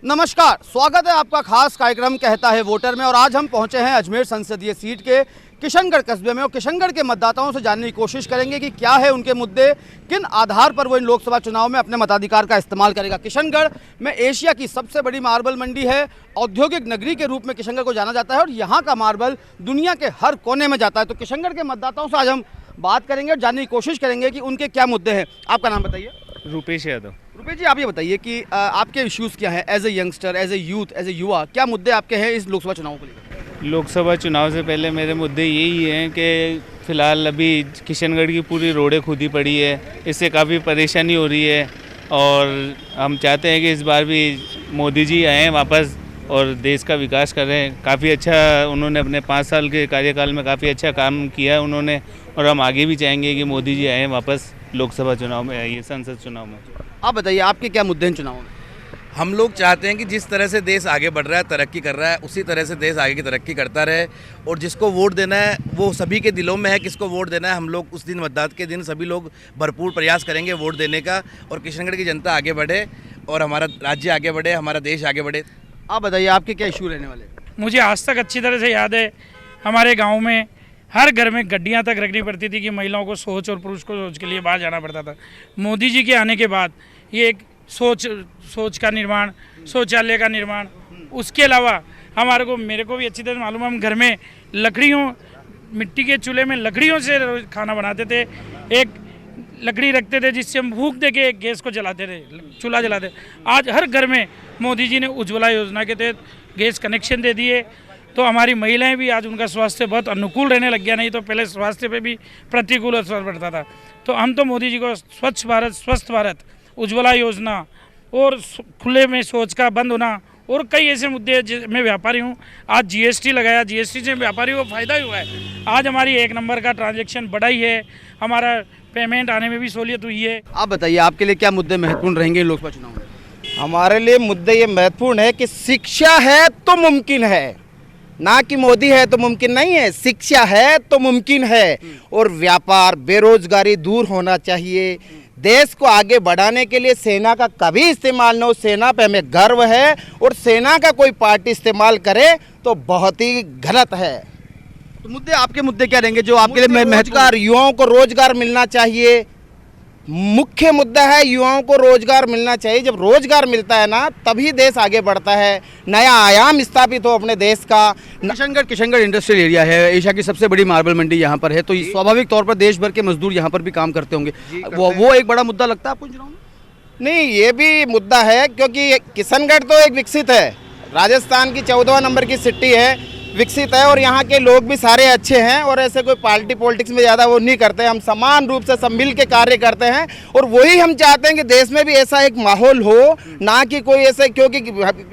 नमस्कार, स्वागत है आपका खास कार्यक्रम कहता है वोटर में। और आज हम पहुंचे हैं अजमेर संसदीय सीट के किशनगढ़ कस्बे में और किशनगढ़ के मतदाताओं से जानने की कोशिश करेंगे कि क्या है उनके मुद्दे, किन आधार पर वो इन लोकसभा चुनाव में अपने मताधिकार का इस्तेमाल करेगा। किशनगढ़ में एशिया की सबसे बड़ी मार्बल मंडी है, औद्योगिक नगरी के रूप में किशनगढ़ को जाना जाता है और यहाँ का मार्बल दुनिया के हर कोने में जाता है। तो किशनगढ़ के मतदाताओं से आज हम बात करेंगे और जानने की कोशिश करेंगे कि उनके क्या मुद्दे हैं। आपका नाम बताइए। रुपेश यादव। रुपेश जी, आप ये बताइए कि आपके इश्यूज़ क्या हैं as a youngster, as a youth, as a युवा, क्या मुद्दे आपके हैं इस लोकसभा चुनाव को लेकर? लोकसभा चुनाव से पहले मेरे मुद्दे यही हैं कि फ़िलहाल अभी किशनगढ़ की पूरी रोडें खुदी पड़ी है, इससे काफ़ी परेशानी हो रही है और हम चाहते हैं कि इस बार भी मोदी जी आएँ वापस और देश का विकास करें। काफ़ी अच्छा उन्होंने अपने 5 साल के कार्यकाल में काफ़ी अच्छा काम किया है उन्होंने, और हम आगे भी चाहेंगे कि मोदी जी आएँ वापस लोकसभा चुनाव में, आइए संसद चुनाव में। आप बताइए आपके क्या मुद्दे हैं चुनाव में? हम लोग चाहते हैं कि जिस तरह से देश आगे बढ़ रहा है, तरक्की कर रहा है, उसी तरह से देश आगे की तरक्की करता रहे। और जिसको वोट देना है वो सभी के दिलों में है, किसको वोट देना है। हम लोग उस दिन मतदान के दिन सभी लोग भरपूर प्रयास करेंगे वोट देने का, और किशनगढ़ की जनता आगे बढ़े और हमारा राज्य आगे बढ़े, हमारा देश आगे बढ़े। आप बताइए आपके क्या इशू रहने वाले? मुझे आज तक अच्छी तरह से याद है, हमारे गांव में हर घर में गड्डियां तक रखनी पड़ती थी कि महिलाओं को शौच और पुरुष को शौच के लिए बाहर जाना पड़ता था। मोदी जी के आने के बाद ये एक सोच का निर्माण, शौचालय का निर्माण, उसके अलावा मेरे को भी अच्छी तरह मालूम है, हम घर में मिट्टी के चूल्हे में लकड़ियों से खाना बनाते थे। एक लकड़ी रखते थे जिससे हम भूख दे के गैस को जलाते थे, चूल्हा जलाते। आज हर घर में मोदी जी ने उज्ज्वला योजना के तहत गैस कनेक्शन दे दिए, तो हमारी महिलाएं भी आज उनका स्वास्थ्य बहुत अनुकूल रहने लग गया। नहीं तो पहले स्वास्थ्य पे भी प्रतिकूल असर पड़ता था। तो हम तो मोदी जी को स्वच्छ भारत, स्वस्थ भारत, उज्ज्वला योजना और खुले में शौच का बंद होना और कई ऐसे मुद्दे। मैं व्यापारी हूँ, आज जीएसटी लगाया, जीएसटी से व्यापारी को फ़ायदा ही हुआ है। आज हमारी 1 नंबर का ट्रांजैक्शन बढ़ा ही है, हमारा पेमेंट आने में भी सहूलियत हुई है। आप बताइए आपके लिए क्या मुद्दे महत्वपूर्ण रहेंगे लोकसभा चुनाव में? हमारे लिए मुद्दे ये महत्वपूर्ण है कि शिक्षा है तो मुमकिन है, ना कि मोदी है तो मुमकिन नहीं है। शिक्षा है तो मुमकिन है, और व्यापार, बेरोजगारी दूर होना चाहिए। देश को आगे बढ़ाने के लिए सेना का कभी इस्तेमाल न हो, सेना पे हमें गर्व है, और सेना का कोई पार्टी इस्तेमाल करे तो बहुत ही गलत है। तो मुद्दे, आपके मुद्दे क्या रहेंगे जो आपके लिए रोजगार, युवाओं को रोजगार मिलना चाहिए। मुख्य मुद्दा है युवाओं को रोजगार मिलना चाहिए। जब रोजगार मिलता है ना, तभी देश आगे बढ़ता है, नया आयाम स्थापित हो अपने देश का। किशनगढ़ इंडस्ट्रियल एरिया है, एशिया की सबसे बड़ी मार्बल मंडी यहाँ पर है, तो स्वाभाविक तौर पर देश भर के मजदूर यहाँ पर भी काम करते होंगे। वो एक बड़ा मुद्दा लगता है आपको चुनाव में? नहीं, ये भी मुद्दा है, क्योंकि किशनगढ़ तो एक विकसित है, राजस्थान की 14वां नंबर की सिटी है, विकसित है, और यहाँ के लोग भी सारे अच्छे हैं, और ऐसे कोई पार्टी पॉलिटिक्स में ज़्यादा वो नहीं करते। हम समान रूप से सब मिल के कार्य करते हैं, और वही हम चाहते हैं कि देश में भी ऐसा एक माहौल हो, ना कि कोई ऐसे, क्योंकि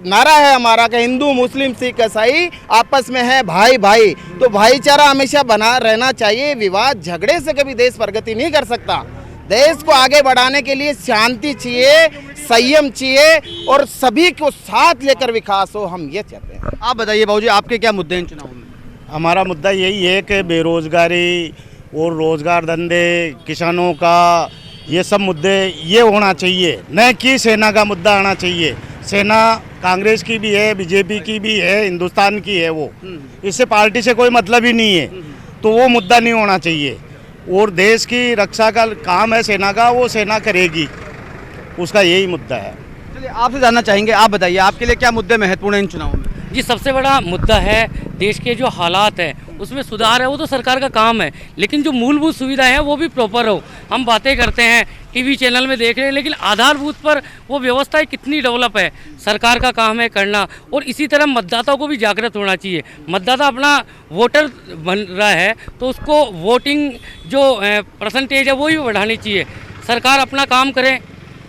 नारा है हमारा कि हिंदू, मुस्लिम, सिख, ईसाई आपस में है भाई भाई, तो भाईचारा हमेशा बना रहना चाहिए। विवाद, झगड़े से कभी देश प्रगति नहीं कर सकता। देश को आगे बढ़ाने के लिए शांति चाहिए, संयम चाहिए, और सभी को साथ लेकर विकास हो, हम ये चाहते हैं। आप बताइए बाबूजी आपके क्या मुद्दे हैं चुनाव में? हमारा मुद्दा यही है कि बेरोजगारी और रोजगार धंधे, किसानों का, ये सब मुद्दे ये होना चाहिए, न कि सेना का मुद्दा आना चाहिए। सेना कांग्रेस की भी है, बीजेपी की भी है, हिंदुस्तान की है, वो इससे पार्टी से कोई मतलब ही नहीं है, तो वो मुद्दा नहीं होना चाहिए। और देश की रक्षा का काम है सेना का, वो सेना करेगी, उसका यही मुद्दा है। चलिए आपसे जानना चाहेंगे, आप बताइए आपके लिए क्या मुद्दे महत्वपूर्ण हैं इन चुनाव में? जी, सबसे बड़ा मुद्दा है देश के जो हालात हैं उसमें सुधार है, वो तो सरकार का काम है, लेकिन जो मूलभूत सुविधाएं हैं वो भी प्रॉपर हो। हम बातें करते हैं, टीवी चैनल में देख रहे हैं, लेकिन आधारभूत पर वो व्यवस्थाएं कितनी डेवलप है, सरकार का काम है करना। और इसी तरह मतदाताओं को भी जागृत होना चाहिए। मतदाता अपना वोटर बन रहा है तो उसको वोटिंग जो परसेंटेज है वो ही बढ़ानी चाहिए। सरकार अपना काम करे,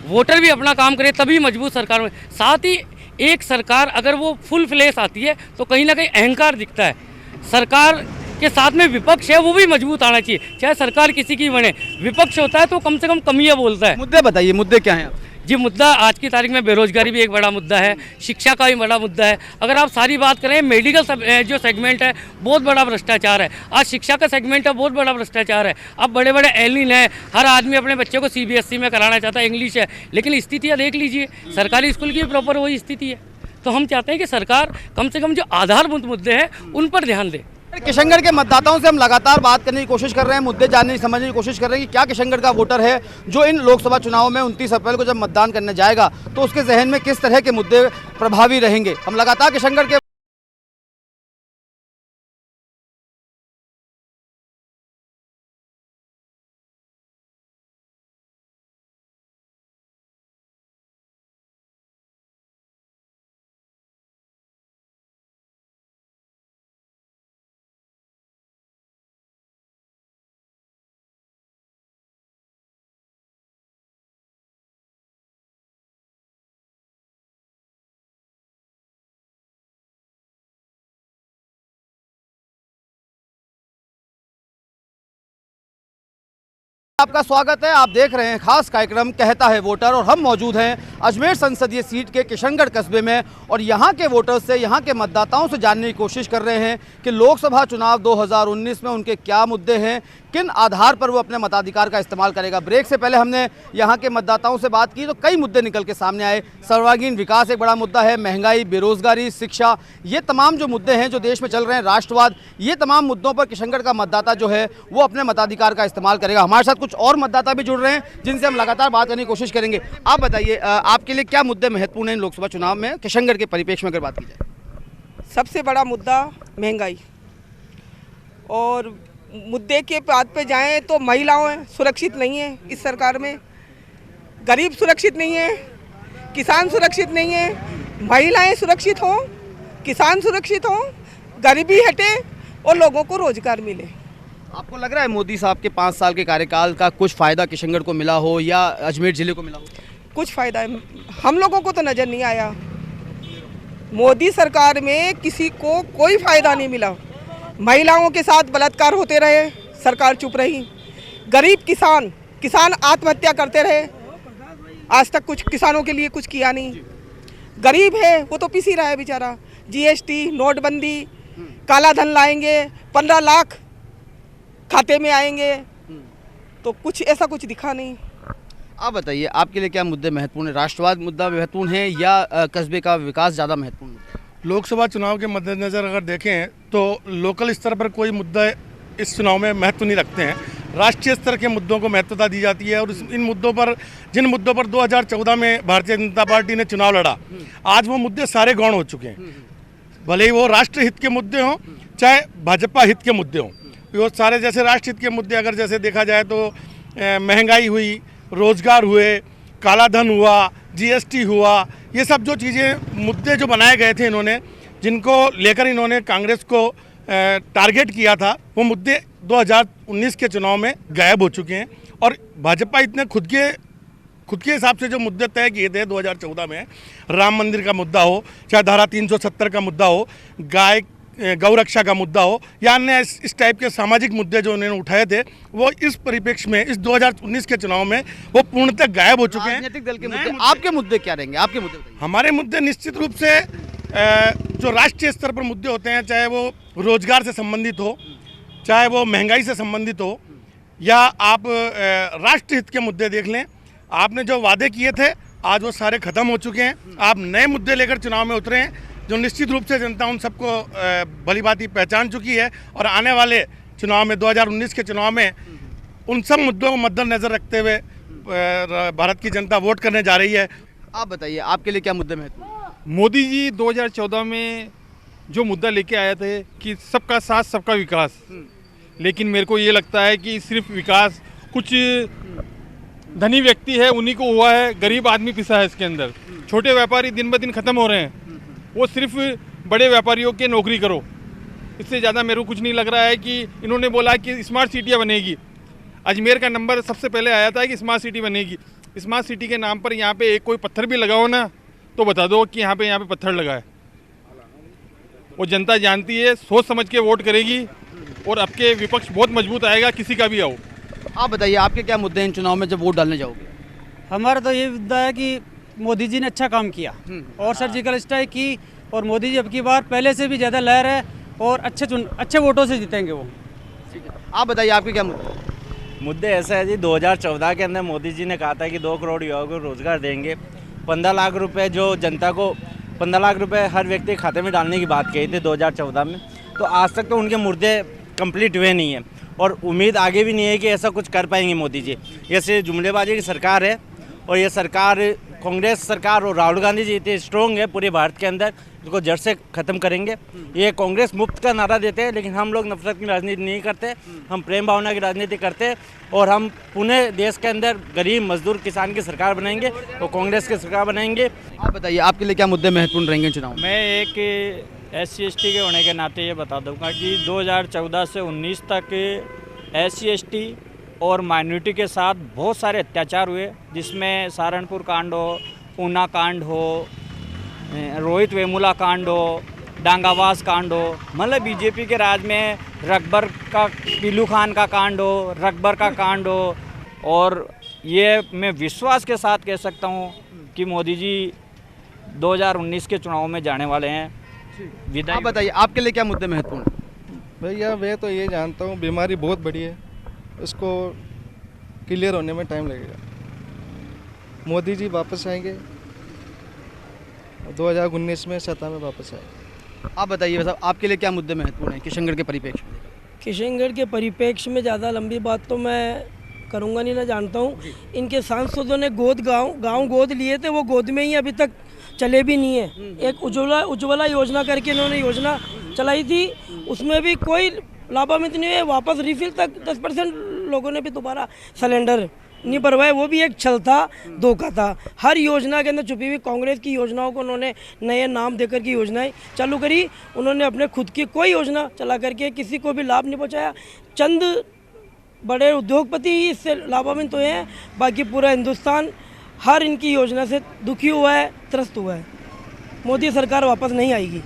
वोटर भी अपना काम करे, तभी मजबूत सरकार में। साथ ही एक सरकार अगर वो फुल फ्लैश आती है तो कहीं ना कहीं अहंकार दिखता है। सरकार के साथ में विपक्ष है वो भी मजबूत आना चाहिए, चाहे सरकार किसी की बने। विपक्ष होता है तो कम से कम कमियां बोलता है। मुद्दे बताइए, मुद्दे क्या हैं? जी, मुद्दा आज की तारीख में बेरोजगारी भी एक बड़ा मुद्दा है, शिक्षा का भी बड़ा मुद्दा है। अगर आप सारी बात करें, मेडिकल जो सेगमेंट है बहुत बड़ा भ्रष्टाचार है। आज शिक्षा का सेगमेंट है, बहुत बड़ा भ्रष्टाचार है। अब बड़े बड़े एलिन है, हर आदमी अपने बच्चे को CBSE में कराना चाहता है, इंग्लिश है, लेकिन स्थितियाँ देख लीजिए, सरकारी स्कूल की भी प्रॉपर वही स्थिति है। तो हम चाहते हैं कि सरकार कम से कम जो आधारभूत मुद्दे हैं उन पर ध्यान दे। किशनगढ़ के मतदाताओं से हम लगातार बात करने की कोशिश कर रहे हैं, मुद्दे जानने की समझने की कोशिश कर रहे हैं कि क्या किशनगढ़ का वोटर है जो इन लोकसभा चुनाव में 29 अप्रैल को जब मतदान करने जाएगा तो उसके जहन में किस तरह के मुद्दे प्रभावी रहेंगे। हम लगातार किशनगढ़ के आपका स्वागत है। आप देख रहे हैं खास कार्यक्रम कहता है वोटर और हम मौजूद हैं अजमेर संसदीय सीट के किशनगढ़ कस्बे में और यहाँ के वोटर्स से, यहाँ के मतदाताओं से जानने की कोशिश कर रहे हैं कि लोकसभा चुनाव 2019 में उनके क्या मुद्दे हैं, किन आधार पर वो अपने मताधिकार का इस्तेमाल करेगा। ब्रेक से पहले हमने यहाँ के मतदाताओं से बात की तो कई मुद्दे निकल के सामने आए। सर्वांगीण विकास एक बड़ा मुद्दा है, महंगाई, बेरोजगारी, शिक्षा, ये तमाम जो मुद्दे हैं जो देश में चल रहे हैं, राष्ट्रवाद, ये तमाम मुद्दों पर किशनगढ़ का मतदाता जो है वो अपने मताधिकार का इस्तेमाल करेगा। हमारे साथ कुछ और मतदाता भी जुड़ रहे हैं जिनसे हम लगातार बात करने की कोशिश करेंगे। आप बताइए, आपके लिए क्या मुद्दे महत्वपूर्ण हैं इन लोकसभा चुनाव में किशनगढ़ के परिप्रेक्ष्य में अगर बात की जाए? सबसे बड़ा मुद्दा महंगाई, और मुद्दे के बात पे जाएं तो महिलाएं सुरक्षित नहीं है इस सरकार में, गरीब सुरक्षित नहीं है, किसान सुरक्षित नहीं है। महिलाएं सुरक्षित हों, किसान सुरक्षित हों, गरीबी हटे और लोगों को रोजगार मिले। आपको लग रहा है मोदी साहब के 5 साल के कार्यकाल का कुछ फ़ायदा किशनगढ़ को मिला हो या अजमेर ज़िले को मिला हो? कुछ फ़ायदा है, हम लोगों को तो नज़र नहीं आया। मोदी सरकार में किसी को कोई फ़ायदा नहीं मिला। महिलाओं के साथ बलात्कार होते रहे, सरकार चुप रही। गरीब किसान आत्महत्या करते रहे, आज तक कुछ किसानों के लिए कुछ किया नहीं। गरीब है वो तो पिस ही रहा है बेचारा। जीएसटी, नोटबंदी, काला धन लाएंगे, 15 लाख खाते में आएंगे, तो कुछ ऐसा कुछ दिखा नहीं। आप बताइए, आपके लिए क्या मुद्दे महत्वपूर्ण है? राष्ट्रवाद मुद्दा महत्वपूर्ण है या कस्बे का विकास ज़्यादा महत्वपूर्ण है? लोकसभा चुनाव के मद्देनज़र अगर देखें तो लोकल स्तर पर कोई मुद्दा इस चुनाव में महत्व नहीं रखते हैं। राष्ट्रीय स्तर के मुद्दों को महत्वता दी जाती है और इन मुद्दों पर, जिन मुद्दों पर 2014 में भारतीय जनता पार्टी ने चुनाव लड़ा, आज वो मुद्दे सारे गौण हो चुके हैं। भले ही वो राष्ट्र हित के मुद्दे हों चाहे भाजपा हित के मुद्दे हों, वो सारे जैसे राष्ट्र हित के मुद्दे अगर जैसे देखा जाए तो महंगाई हुई, रोजगार हुए, काला धन हुआ, जीएसटी हुआ, ये सब जो चीज़ें मुद्दे जो बनाए गए थे इन्होंने, जिनको लेकर इन्होंने कांग्रेस को टारगेट किया था, वो मुद्दे 2019 के चुनाव में गायब हो चुके हैं। और भाजपा इतने खुद के हिसाब से जो मुद्दे तय किए थे 2014 में, राम मंदिर का मुद्दा हो, चाहे धारा 370 का मुद्दा हो, गौ रक्षा का मुद्दा हो या अन्य इस टाइप के सामाजिक मुद्दे जो उन्होंने उठाए थे, वो इस परिप्रेक्ष्य में इस 2019 के चुनाव में वो पूर्णतः गायब हो चुके हैं। राजनीतिक दल के मुद्दे, आपके मुद्दे क्या रहेंगे? आपके मुद्दे बताइए। हमारे मुद्दे निश्चित रूप से जो राष्ट्रीय स्तर पर मुद्दे होते हैं, चाहे वो रोजगार से संबंधित हो, चाहे वो महंगाई से संबंधित हो, या आप राष्ट्र हित के मुद्दे देख लें। आपने जो वादे किए थे आज वो सारे खत्म हो चुके हैं। आप नए मुद्दे लेकर चुनाव में उतरे हैं जो निश्चित रूप से जनता उन सबको भली भांति पहचान चुकी है और आने वाले चुनाव में 2019 के चुनाव में उन सब मुद्दों को मद्देनजर रखते हुए भारत की जनता वोट करने जा रही है। आप बताइए, आपके लिए क्या मुद्दे महत्वपूर्ण? मोदी जी 2014 में जो मुद्दा लेके आए थे कि सबका साथ सबका विकास, लेकिन मेरे को ये लगता है कि सिर्फ विकास कुछ धनी व्यक्ति है उन्हीं को हुआ है, गरीब आदमी पिसा है इसके अंदर। छोटे व्यापारी दिन ब दिन ख़त्म हो रहे हैं, वो सिर्फ बड़े व्यापारियों के नौकरी करो, इससे ज़्यादा मेरे को कुछ नहीं लग रहा है। कि इन्होंने बोला कि स्मार्ट सिटियाँ बनेगी, अजमेर का नंबर सबसे पहले आया था कि स्मार्ट सिटी बनेगी। स्मार्ट सिटी के नाम पर यहाँ पे एक कोई पत्थर भी लगाओ ना तो बता दो कि यहाँ पे पत्थर लगा है। वो जनता जानती है, सोच समझ के वोट करेगी और अब के विपक्ष बहुत मजबूत आएगा, किसी का भी आओ। आप बताइए, आपके क्या मुद्दे हैं इन चुनाव में जब वोट डालने जाओगे? हमारा तो ये मुद्दा है कि मोदी जी ने अच्छा काम किया और सर्जिकल स्ट्राइक की, और मोदी जी अब की बार पहले से भी ज़्यादा लहर है और अच्छे वोटों से जीतेंगे वो। ठीक है, आप बताइए, आपके क्या मुद्दे? मुद्दे ऐसा है जी, 2014 के अंदर मोदी जी ने कहा था कि 2 करोड़ युवाओं को रोजगार देंगे, 15 लाख रुपए जो जनता को 15 लाख रुपए हर व्यक्ति के खाते में डालने की बात कही थी 2014 में। तो आज तक तो उनके मुद्दे कंप्लीट हुए नहीं है और उम्मीद आगे भी नहीं है कि ऐसा कुछ कर पाएंगे मोदी जी। ऐसे जुमलेबाजी की सरकार है और ये सरकार कांग्रेस सरकार और राहुल गांधी जी इतने स्ट्रॉन्ग है पूरे भारत के अंदर, इसको जड़ से ख़त्म करेंगे। ये कांग्रेस मुफ्त का नारा देते हैं, लेकिन हम लोग नफरत की राजनीति नहीं करते, हम प्रेम भावना की राजनीति करते हैं और हम पुणे देश के अंदर गरीब मजदूर किसान की सरकार बनाएंगे और कांग्रेस की सरकार बनाएंगे। आप बताइए आपके लिए क्या मुद्दे महत्वपूर्ण रहेंगे चुनाव में? मैं एक SC/ST के होने के नाते ये बता दूंगा कि 2014 से 19 तक SC/ST और माइनॉरिटी के साथ बहुत सारे अत्याचार हुए, जिसमें सहारनपुर कांड हो, ऊना कांड हो, रोहित वेमुला कांड हो, डांगावास कांड हो, मतलब बीजेपी के राज में रकबर का पीलू खान का कांड हो, रकबर का कांड हो। और ये मैं विश्वास के साथ कह सकता हूँ कि मोदी जी 2019 के चुनाव में जाने वाले हैं। आप बताइए आपके लिए क्या मुद्दे महत्वपूर्ण हैं? भैया मैं तो ये जानता हूँ बीमारी बहुत बड़ी है, उसको क्लियर होने में टाइम लगेगा। मोदी जी वापस आएंगे 2019 में सत्ता में वापस आएंगे। आप बताइए साहब आपके लिए क्या मुद्दे महत्वपूर्ण हैं किशनगढ़ के परिप्रेक्ष्य में? किशनगढ़ के परिप्रेक्ष्य में ज़्यादा लंबी बात तो मैं करूँगा नहीं, ना जानता हूँ। इनके सांसदों ने गांव गोद लिए थे, वो गोद में ही अभी तक चले भी नहीं है। एक उज्ज्वला योजना करके इन्होंने योजना चलाई थी, उसमें भी कोई लाभान्वित नहीं है। वापस रिफिल तक 10% लोगों ने भी दोबारा सिलेंडर नहीं भरवाए, वो भी एक छल था, धोखा था। हर योजना के अंदर छुपी हुई कांग्रेस की योजनाओं को उन्होंने नए नाम देकर की योजनाएं चालू करी। उन्होंने अपने खुद की कोई योजना चला करके किसी को भी लाभ नहीं पहुंचाया। चंद बड़े उद्योगपति ही इससे लाभान्वित हुए हैं, बाकी पूरा हिंदुस्तान हर इनकी योजना से दुखी हुआ है, त्रस्त हुआ है। मोदी सरकार वापस नहीं आएगी।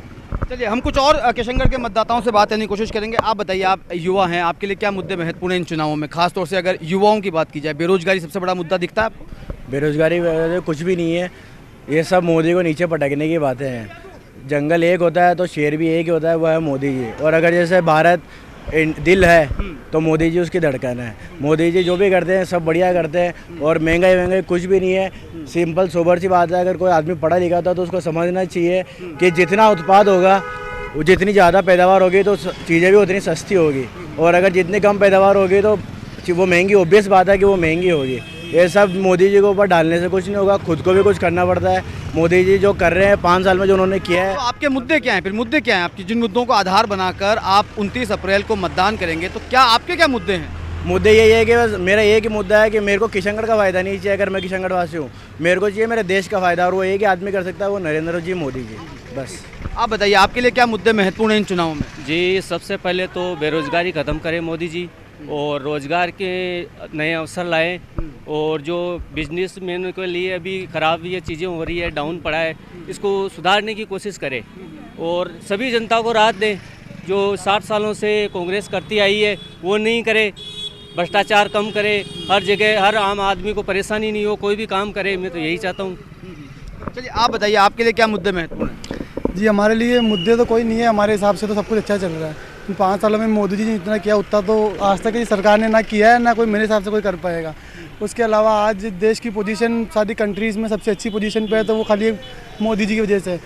चलिए हम कुछ और किशनगढ़ के मतदाताओं से बात करने की कोशिश करेंगे। आप बताइए आप युवा हैं, आपके लिए क्या मुद्दे महत्वपूर्ण हैं इन चुनावों में? खासतौर से अगर युवाओं की बात की जाए, बेरोजगारी सबसे बड़ा मुद्दा दिखता है आपको? बेरोजगारी कुछ भी नहीं है, ये सब मोदी को नीचे पटकने की बातें हैं। जंगल एक होता है तो शेर भी एक ही होता है, वो है मोदी जी। और अगर जैसे भारत दिल है तो मोदी जी उसकी धड़कन है। मोदी जी जो भी करते हैं सब बढ़िया करते हैं और महंगाई कुछ भी नहीं है। सिंपल सोबर सी बात है, अगर कोई आदमी पढ़ा लिखा था तो उसको समझना चाहिए कि जितना उत्पाद होगा जितनी ज़्यादा पैदावार होगी तो चीज़ें भी उतनी सस्ती होगी, और अगर जितनी कम पैदावार होगी तो वो महंगी, ऑब्वियस बात है कि वो महंगी होगी। ये सब मोदी जी के ऊपर डालने से कुछ नहीं होगा, खुद को भी कुछ करना पड़ता है। मोदी जी जो कर रहे हैं 5 साल में जो उन्होंने किया है। तो आपके मुद्दे क्या हैं? फिर मुद्दे क्या हैं आपकी? जिन मुद्दों को आधार बनाकर आप 29 अप्रैल को मतदान करेंगे, तो क्या आपके क्या मुद्दे हैं? मुद्दे यही है कि बस मेरा एक ही मुद्दा है कि मेरे को किशनगढ़ का फ़ायदा नहीं चाहिए। अगर मैं किशनगढ़ वासी हूँ, मेरे को चाहिए मेरे देश का फ़ायदा, और वो एक ही आदमी कर सकता है, वो नरेंद्र जी मोदी जी। बस आप बताइए आपके लिए क्या मुद्दे महत्वपूर्ण हैं इन चुनावों में? जी, सबसे पहले तो बेरोज़गारी ख़त्म करें मोदी जी, और रोज़गार के नए अवसर लाएं, और जो बिजनेसमैन के लिए अभी ख़राब ये चीज़ें हो रही है, डाउन पड़ा है, इसको सुधारने की कोशिश करें और सभी जनता को राहत दें। जो 60 सालों से कांग्रेस करती आई है वो नहीं करे, भ्रष्टाचार कम करे, हर जगह हर आम आदमी को परेशानी नहीं हो, कोई भी काम करे, मैं तो यही चाहता हूँ। चलिए आप बताइए आपके लिए क्या मुद्दे महत्वपूर्ण हैं? जी हमारे लिए मुद्दे तो कोई नहीं है, हमारे हिसाब से तो सब कुछ अच्छा चल रहा है। 5 सालों में मोदी जी ने इतना किया उतना तो आज तक की सरकार ने ना किया है, ना कोई मेरे हिसाब से कोई कर पाएगा। उसके अलावा आज देश की पोजीशन सारी कंट्रीज़ में सबसे अच्छी पोजीशन पे है, तो वो खाली मोदी जी की वजह से।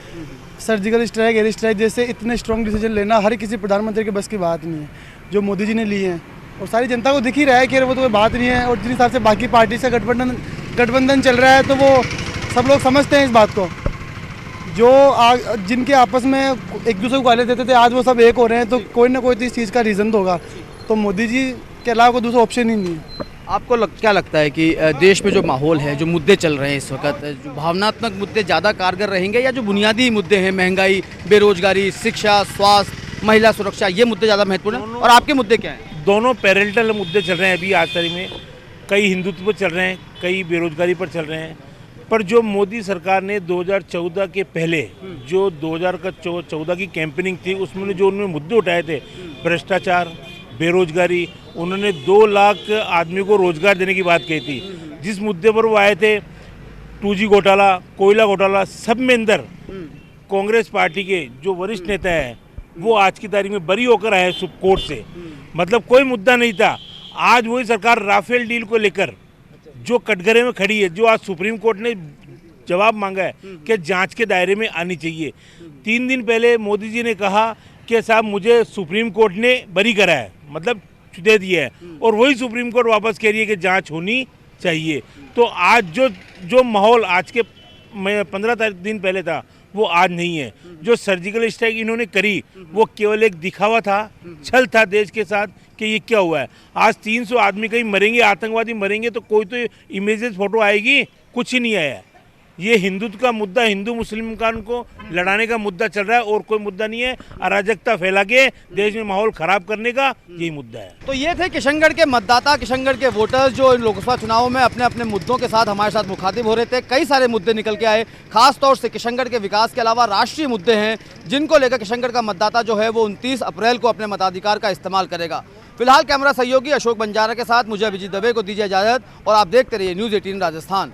सर्जिकल स्ट्राइक, एयर स्ट्राइक जैसे इतने स्ट्रॉन्ग डिसीजन लेना हर किसी प्रधानमंत्री के बस की बात नहीं है, जो मोदी जी ने लिए हैं। और सारी जनता को दिख ही रहा है कि वो तो कोई बात नहीं है। और जिस हिसाब से बाकी पार्टी से गठबंधन चल रहा है, तो वो सब लोग समझते हैं इस बात को। जो जिनके आपस में एक दूसरे को गाली देते थे, आज वो सब एक हो रहे हैं, तो कोई ना कोई तो इस चीज़ का रीज़न तो होगा। तो मोदी जी के अलावा कोई दूसरा ऑप्शन ही नहीं है। आपको क्या लगता है कि देश में जो माहौल है, जो मुद्दे चल रहे हैं इस वक्त, जो भावनात्मक मुद्दे ज़्यादा कारगर रहेंगे या जो बुनियादी मुद्दे हैं, महंगाई, बेरोजगारी, शिक्षा, स्वास्थ्य, महिला सुरक्षा, ये मुद्दे ज़्यादा महत्वपूर्ण हैं? और आपके मुद्दे क्या हैं? दोनों पैरेलल मुद्दे चल रहे हैं अभी आज तारीख में। कई हिंदुत्व पर चल रहे हैं, कई बेरोजगारी पर चल रहे हैं। पर जो मोदी सरकार ने 2014 के पहले जो 2014 की कैंपेनिंग थी, उसमें जो उन्होंने मुद्दे उठाए थे, भ्रष्टाचार, बेरोजगारी, उन्होंने 2 लाख आदमी को रोजगार देने की बात कही थी। जिस मुद्दे पर वो आए थे, 2G घोटाला, कोयला घोटाला, सब में अंदर कांग्रेस पार्टी के जो वरिष्ठ नेता हैं वो आज की तारीख में बरी होकर आए कोर्ट से। मतलब कोई मुद्दा नहीं था। आज वही सरकार राफेल डील को लेकर जो कटघरे में खड़ी है, जो आज सुप्रीम कोर्ट ने जवाब मांगा है कि जांच के दायरे में आनी चाहिए। 3 दिन पहले मोदी जी ने कहा कि साहब मुझे सुप्रीम कोर्ट ने बरी करा है, मतलब दे दिया है, और वही सुप्रीम कोर्ट वापस कह रही है कि जांच होनी चाहिए। तो आज जो माहौल आज के 15 दिन पहले था वो आज नहीं है। जो सर्जिकल स्ट्राइक इन्होंने करी वो केवल एक दिखावा था, छल था देश के साथ कि ये क्या हुआ है। आज 300 आदमी कहीं मरेंगे, आतंकवादी मरेंगे तो कोई तो इमेजेस फोटो आएगी, कुछ ही नहीं आया। ये हिंदुत्व का मुद्दा, हिंदू मुस्लिम को लड़ाने का मुद्दा चल रहा है और कोई मुद्दा नहीं है। अराजकता फैला के देश में माहौल खराब करने का यही मुद्दा है। तो ये थे किशनगढ़ के मतदाता, किशनगढ़ के वोटर्स जो इन लोकसभा चुनावों में अपने अपने मुद्दों के साथ हमारे साथ मुखातिब हो रहे थे। कई सारे मुद्दे निकल के आए, खास तौर से किशनगढ़ के विकास के अलावा राष्ट्रीय मुद्दे हैं जिनको लेकर किशनगढ़ का मतदाता जो है वो 29 अप्रैल को अपने मताधिकार का इस्तेमाल करेगा। फिलहाल कैमरा सहयोगी अशोक बंजारा के साथ मुझे अभिजीत दवे को दीजिए इजाजत और आप देखते रहिए न्यूज़ 18 राजस्थान।